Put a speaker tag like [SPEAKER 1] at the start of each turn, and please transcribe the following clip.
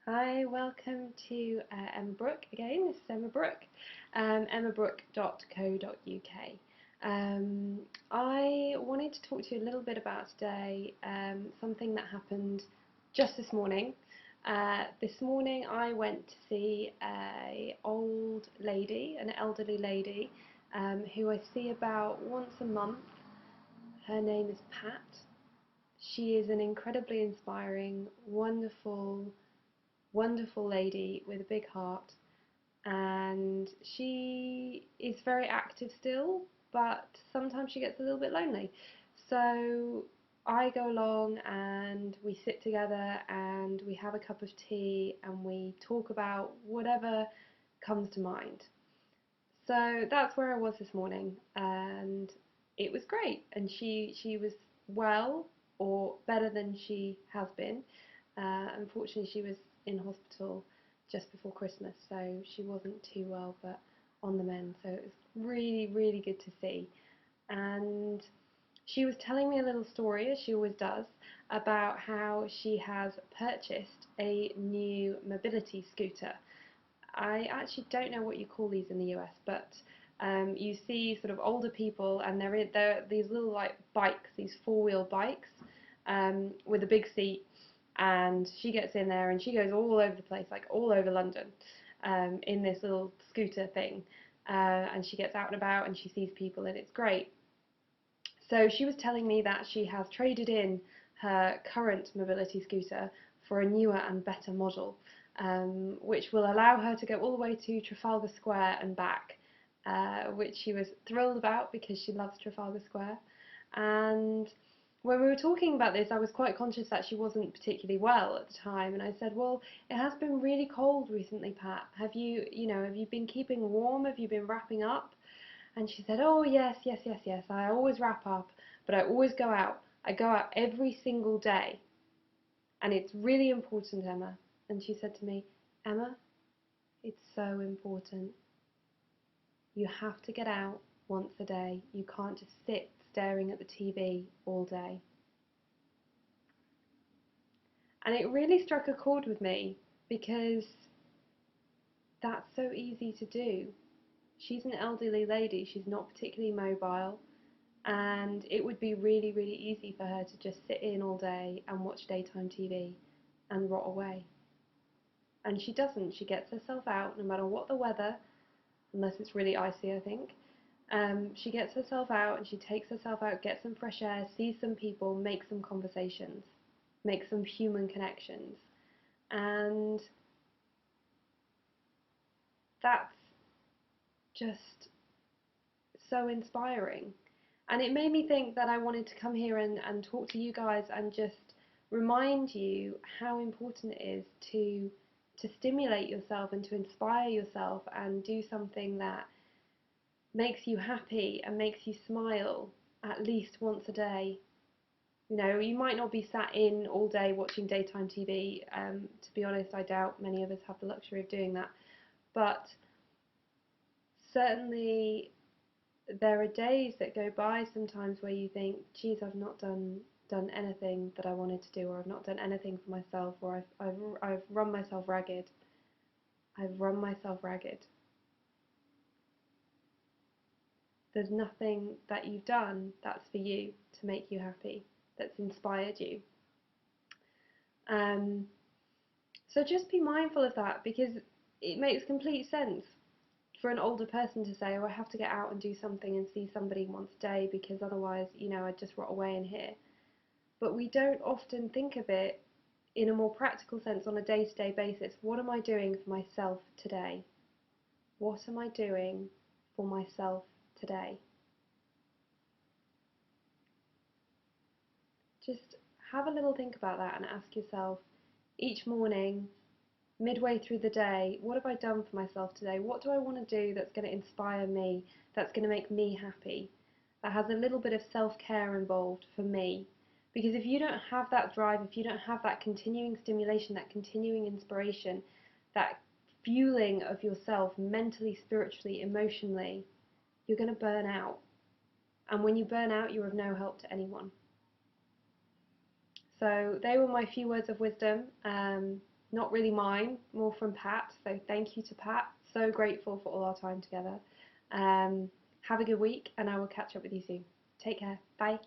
[SPEAKER 1] Hi, welcome to Emma Brooke again. This is Emma Brooke, emmabrook.co.uk. Um, I wanted to talk to you a little bit about today something that happened just this morning. This morning I went to see an elderly lady, who I see about once a month. Her name is Pat. She is an incredibly inspiring, wonderful lady with a big heart, and she is very active still, but sometimes she gets a little bit lonely. So I go along and we sit together and we have a cup of tea and we talk about whatever comes to mind. So that's where I was this morning, and it was great. And she was well, or better than she has been. Unfortunately, she was in hospital just before Christmas, so she wasn't too well, but on the mend. So it was really good to see. And she was telling me a little story, as she always does, about how she has purchased a new mobility scooter. I actually don't know what you call these in the US, but you see sort of older people, and they're these little like bikes, these four-wheel bikes, with a big seat, and she gets in there and she goes all over the place, like all over London, in this little scooter thing, and she gets out and about and she sees people, and it's great. So she was telling me that she has traded in her current mobility scooter for a newer and better model, which will allow her to go all the way to Trafalgar Square and back, which she was thrilled about because she loves Trafalgar Square. And when we were talking about this, I was quite conscious that she wasn't particularly well at the time, and I said, "Well, it has been really cold recently, Pat. Have you been keeping warm? Have you been wrapping up?" And she said, "Oh, yes. I always wrap up, but I always go out. I go out every single day. And it's really important, Emma." And she said to me, "Emma, it's so important. You have to get out once a day. You can't just sit staring at the TV all day." And it really struck a chord with me because that's so easy to do. She's an elderly lady, she's not particularly mobile, and it would be really easy for her to just sit in all day and watch daytime TV and rot away. And she doesn't. She gets herself out no matter what the weather, unless it's really icy, I think. She gets herself out and she takes herself out, gets some fresh air, sees some people, makes some conversations, makes some human connections. And that's just so inspiring. And it made me think that I wanted to come here and talk to you guys and just remind you how important it is to stimulate yourself and to inspire yourself and do something that makes you happy and makes you smile at least once a day. You know, you might not be sat in all day watching daytime TV. To be honest, I doubt many of us have the luxury of doing that. But certainly there are days that go by sometimes where you think, geez, I've not done anything that I wanted to do, or I've not done anything for myself, or I've run myself ragged. I've run myself ragged. There's nothing that you've done that's for you to make you happy, that's inspired you. Um, so just be mindful of that, because it makes complete sense for an older person to say, "Oh, I have to get out and do something and see somebody once a day because otherwise, I'd just rot away in here." But we don't often think of it in a more practical sense on a day-to-day basis. What am I doing for myself today? What am I doing for myself today? Just have a little think about that and ask yourself each morning, midway through the day, what have I done for myself today? What do I want to do that's going to inspire me, that's going to make me happy, that has a little bit of self-care involved for me? Because if you don't have that drive, if you don't have that continuing stimulation, that continuing inspiration, that fueling of yourself mentally, spiritually, emotionally, you're going to burn out. And when you burn out, you're of no help to anyone. So they were my few words of wisdom. not really mine, more from Pat. So thank you to Pat. So grateful for all our time together. Have a good week, and I will catch up with you soon. Take care. Bye.